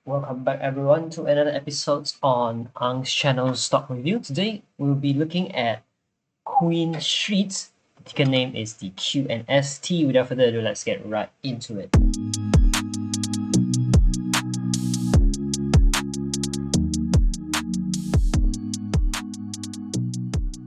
Welcome back everyone to another episode on Ang's channel stock review. Today we'll be looking at QuinStreet. The ticker name is the QNST. Without further ado, let's get right into it.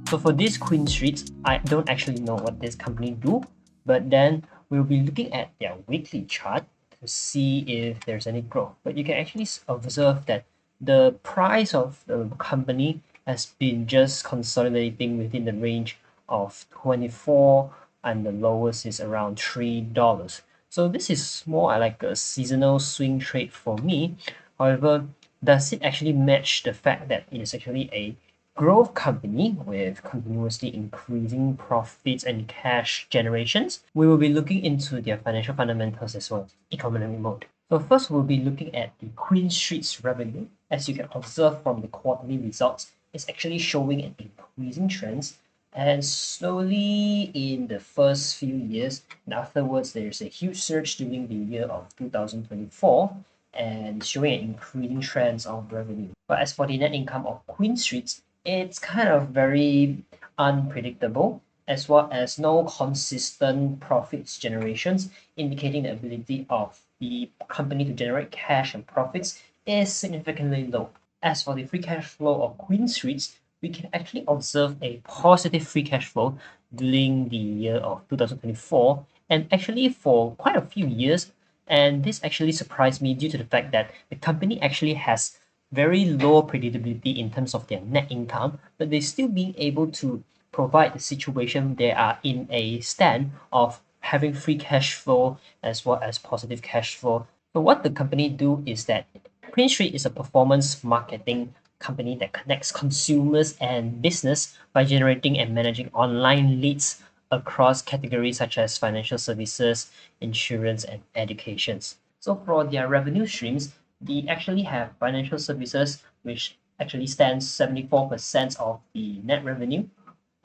So for this QuinStreet, I don't actually know what this company do, but then we'll be looking at their weekly chart to see if there's any growth. But you can actually observe that the price of the company has been just consolidating within the range of 24 and the lowest is around $3. So this is more like a seasonal swing trade for me. However, does it actually match the fact that it is actually a growth company with continuously increasing profits and cash generations? We will be looking into their financial fundamentals as well, economic mode. So first, we'll be looking at the QuinStreet's revenue. As you can observe from the quarterly results, it's actually showing an increasing trend, and slowly in the first few years, and afterwards there's a huge surge during the year of 2024 and showing an increasing trends of revenue. But as for the net income of QuinStreet, it's kind of very unpredictable, as well as no consistent profits generations, indicating the ability of the company to generate cash and profits is significantly low. As for the free cash flow of QuinStreet, we can actually observe a positive free cash flow during the year of 2024, and actually for quite a few years. And this actually surprised me due to the fact that the company actually has very low predictability in terms of their net income, but they still being able to provide the situation they are in a stand of having free cash flow as well as positive cash flow. So what the company do is that QuinStreet is a performance marketing company that connects consumers and business by generating and managing online leads across categories such as financial services, insurance, and educations. So for their revenue streams, they actually have financial services, which actually stands 74% of the net revenue,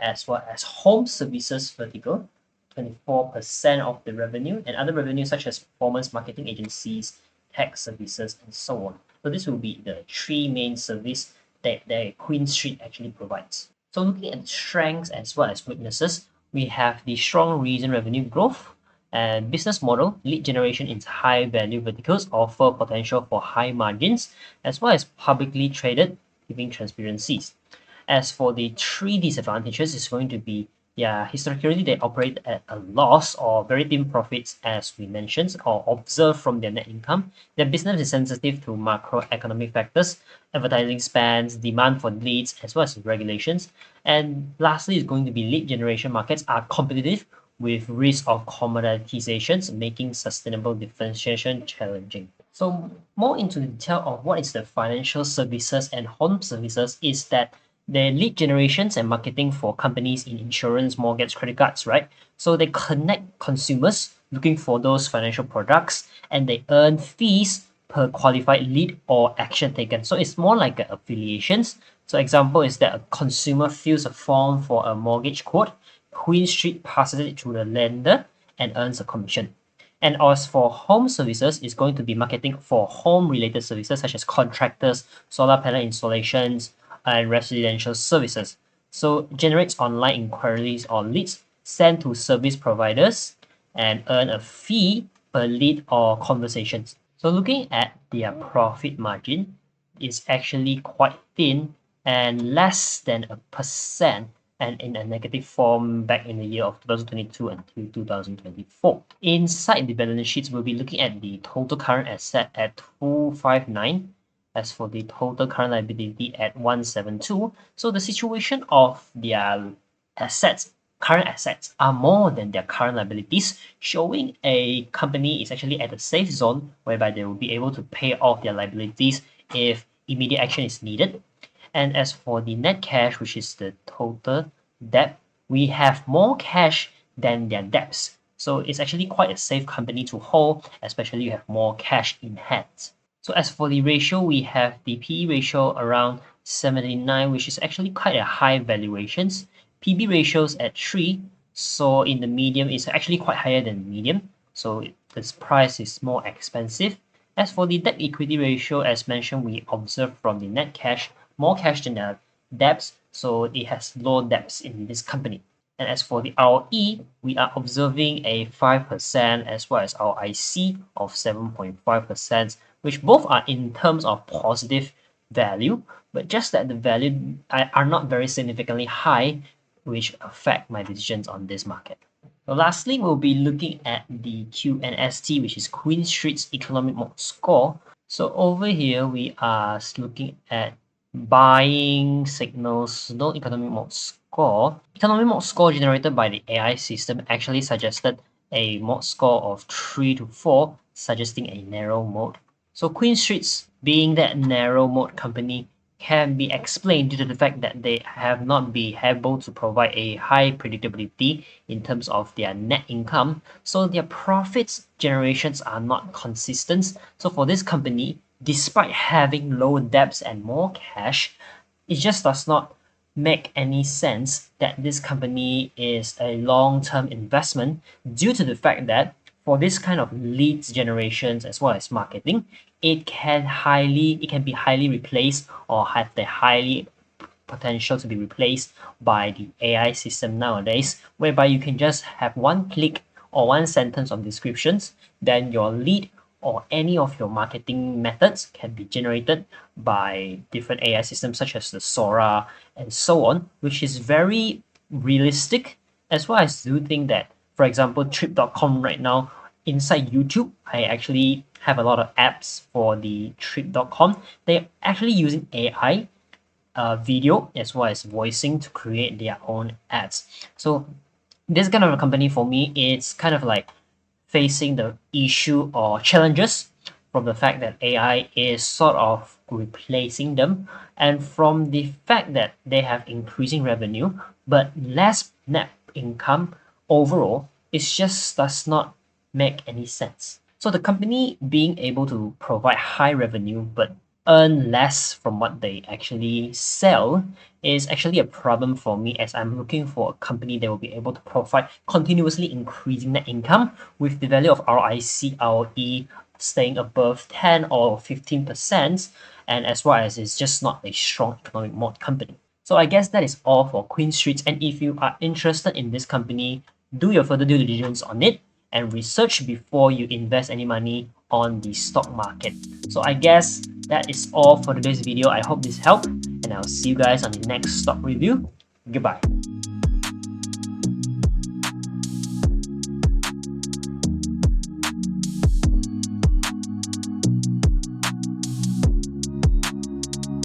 as well as home services vertical, 24% of the revenue, and other revenues such as performance marketing agencies, tech services, and so on. So this will be the three main service that QuinStreet actually provides. So looking at strengths as well as weaknesses, we have the strong recent revenue growth and business model. Lead generation in high value verticals offer potential for high margins, as well as publicly traded, giving transparencies. As for the three disadvantages, it's going to be, yeah, historically they operate at a loss or very thin profits, as we mentioned or observed from their net income. Their business is sensitive to macroeconomic factors, advertising spans, demand for leads, as well as regulations. And lastly, is going to be lead generation markets are competitive with risk of commoditizations, making sustainable differentiation challenging. So more into the detail of what is the financial services and home services is that the lead generations and marketing for companies in insurance, mortgage, credit cards, right? So they connect consumers looking for those financial products, and they earn fees per qualified lead or action taken. So it's more like affiliations. So example is that a consumer fills a form for a mortgage quote, QuinStreet passes it to the lender and earns a commission. And as for home services, it's going to be marketing for home-related services such as contractors, solar panel installations, and residential services. So generates online inquiries or leads sent to service providers and earn a fee per lead or conversations. So looking at their profit margin, is actually quite thin and less than a percent, and in a negative form back in the year of 2022 until 2024. Inside the balance sheets, we'll be looking at the total current asset at 259, as for the total current liability at 172. So the situation of their assets, current assets, are more than their current liabilities, showing a company is actually at a safe zone whereby they will be able to pay off their liabilities if immediate action is needed. And as for the net cash, which is the total debt, we have more cash than their debts. So it's actually quite a safe company to hold, especially you have more cash in hand. So as for the ratio, we have the PE ratio around 79, which is actually quite a high valuations. PB ratios at 3, so in the medium, it's actually quite higher than medium. So this price is more expensive. As for the debt equity ratio, as mentioned, we observe from the net cash, more cash than the debts, so it has low debts in this company. And as for the ROE, we are observing a 5% as well as our IC of 7.5%, which both are in terms of positive value, but just that the value are not very significantly high, which affect my decisions on this market. So lastly, we'll be looking at the QNST, which is QuinStreet's economic mode score. So over here, we are looking at buying signals, no economic mode score. Economic mode score generated by the AI system actually suggested a mode score of 3 to 4, suggesting a narrow mode. So QuinStreet's being that narrow mode company can be explained due to the fact that they have not been able to provide a high predictability in terms of their net income. So their profits generations are not consistent. So for this company, despite having low debts and more cash, it just does not make any sense that this company is a long-term investment due to the fact that for this kind of leads generations as well as marketing, it can be highly replaced or have the highly potential to be replaced by the AI system nowadays, whereby you can just have one click or one sentence of descriptions, then your lead or any of your marketing methods can be generated by different AI systems such as the Sora and so on, which is very realistic, as well as do think that, for example, trip.com right now inside YouTube, I actually have a lot of apps for the trip.com. They're actually using AI video as well as voicing to create their own ads. So this kind of a company for me, it's kind of like facing the issue or challenges from the fact that AI is sort of replacing them, and from the fact that they have increasing revenue but less net income overall, it just does not make any sense. So the company being able to provide high revenue but earn less from what they actually sell is actually a problem for me, as I'm looking for a company that will be able to provide continuously increasing net income with the value of ROIC, ROE staying above 10 or 15%, and as well as it's just not a strong economic mode company. So I guess that is all for QuinStreet, and if you are interested in this company, do your further due diligence on it and research before you invest any money on the stock market. So I guess that is all for today's video. I hope this helped, and I'll see you guys on the next stock review. Goodbye.